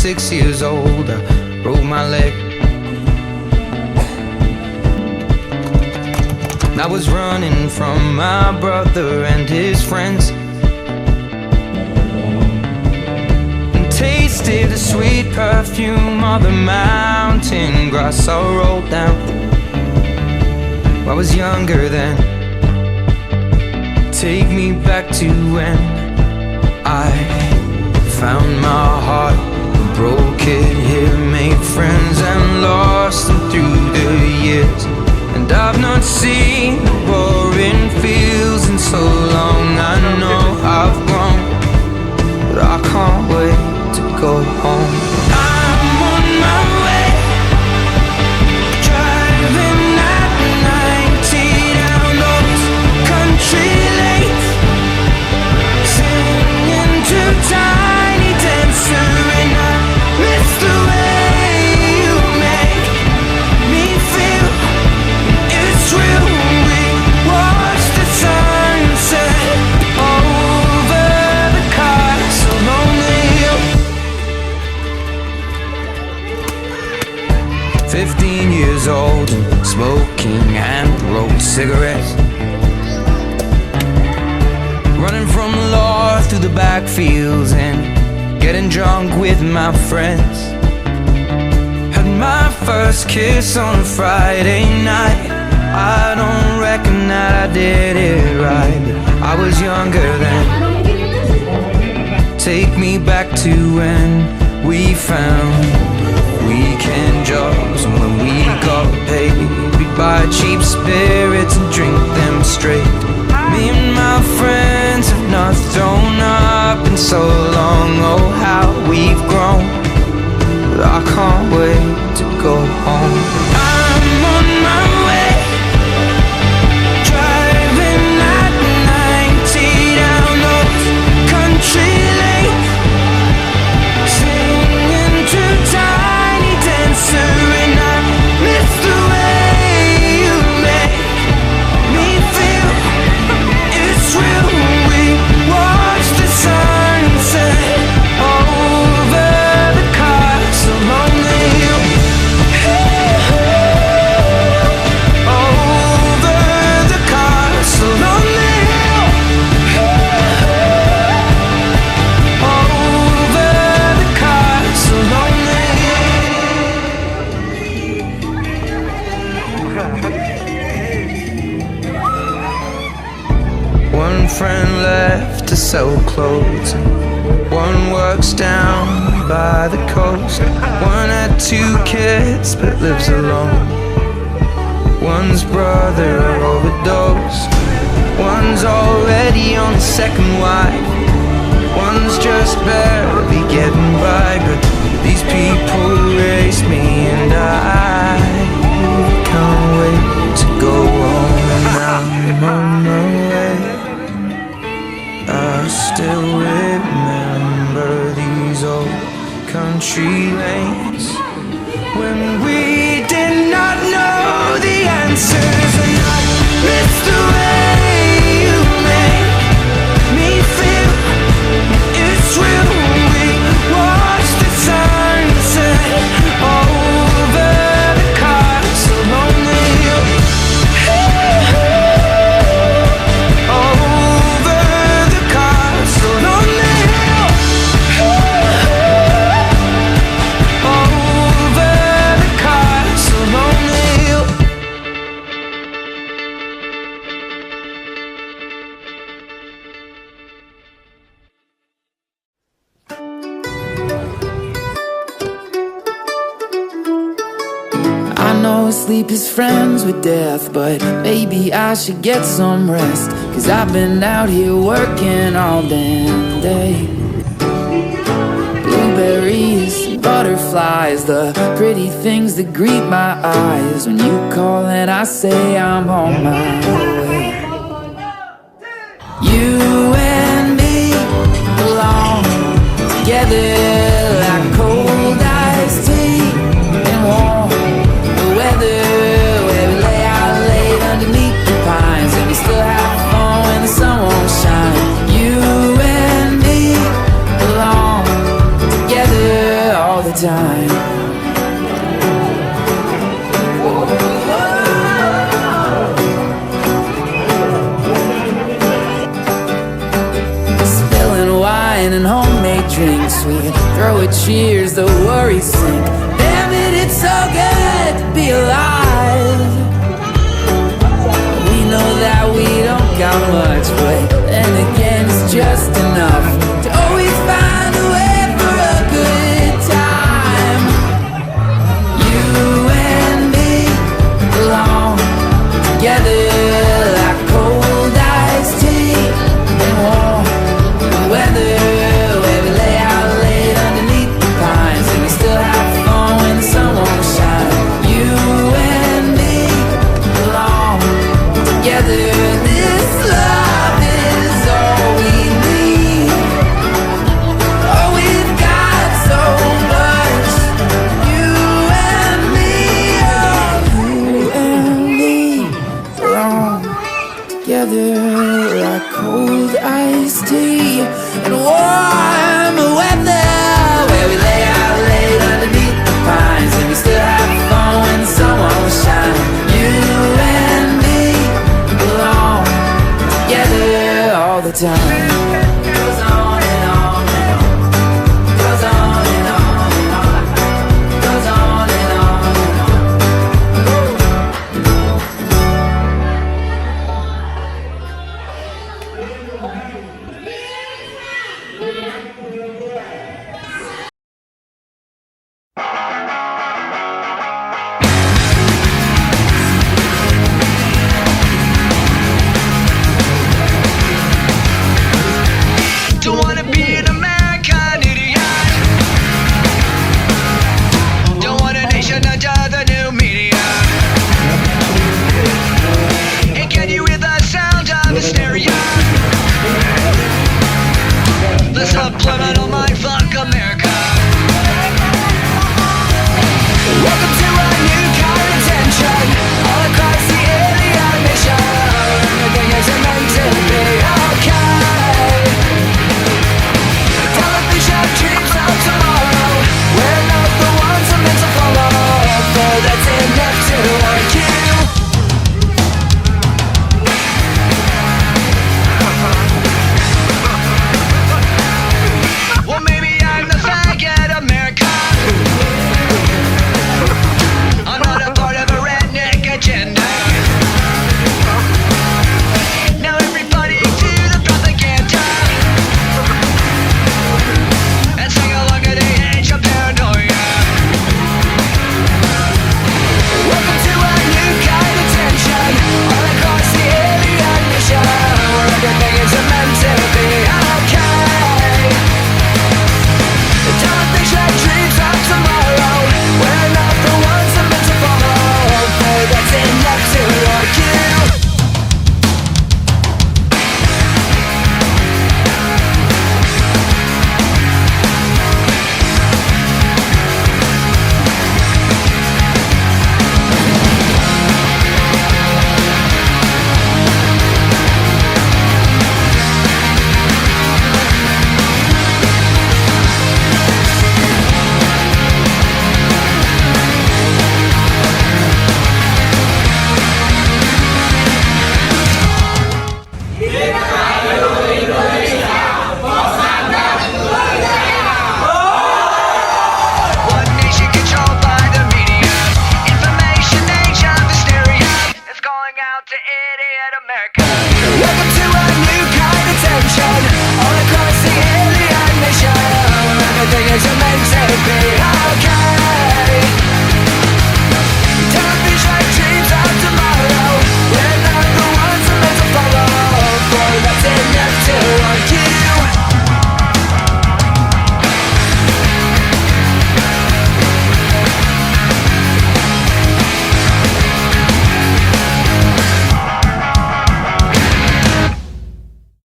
6 years old, I broke my leg. I was running from my brother and his friends, and tasted the sweet perfume of the mountain grass I rolled down. I was younger then. Take me back to when I found my heart, broke it here, made friends and lost them through the years. And I've not seen the boring fields in so long. I know I've grown, but I can't wait to go home. I'm on my way, driving at 90 down those country lanes, singing to Tiny Dancer, and I miss the way you make me feel. It's real. We watch the sunset over the castle lonely hill. 15 years old and smoking and rolled cigarettes, running from the law through the backfields and getting drunk with my friends. Had my first kiss on a Friday night. I don't reckon that I did it right, but I was younger then. Take me back to when we found weekend jobs, and when we got paid, we'd buy cheap spirits and drink them straight. Me and my friends have not thrown up in so long. Oh, how we've grown, but I can't wait to go home. I'm on my way, driving at 90 down those country lanes, singing to Tiny Dancer, and I miss the way you make me feel. It's real. We watch the sunset over the castle lonely hill. Over the castle lonely hill. Over the castle lonely hill. One friend left to sell clothes, one works down by the coast. One had 2 kids but lives alone. One's brother overdosed. One's already on his second wife. One's just barely getting by. But these people raised me, and I can't wait to go home. And I'm on my way. I still remember these old country lanes when we did not know the answers, and I miss the way you make me feel. It's real. We watch the sunset over the castle lonely hill. Over the castle lonely hill. Over the castle lonely hill. I know sleep is friends with death, but maybe I should get some rest, 'cause I've been out here working all damn day. Blueberries, butterflies, the pretty things that greet my eyes when you call and I say I'm on my way. You and me belong together like cold iced tea and warm weather, where we lay out late underneath the pines, and we still have fun when the sun won't shine. You and me belong together all and homemade drinks. We throw a cheers, the worries sink. Damn it, it's so good to be alive. We know that we don't got much, but then again it's just enough to always find a way for a good time. You and me belong together like cold iced tea and warm weather, where we lay out late underneath the pines and we still have fun when the sun won't shine. You and me belong together. This love is all we need. Oh, we've got so much. You and me, oh, you and me belong together like cold iced tea and warm weather, where we lay out late underneath the pines and we still have fun when the sun won't shine. You and me belong together all the time.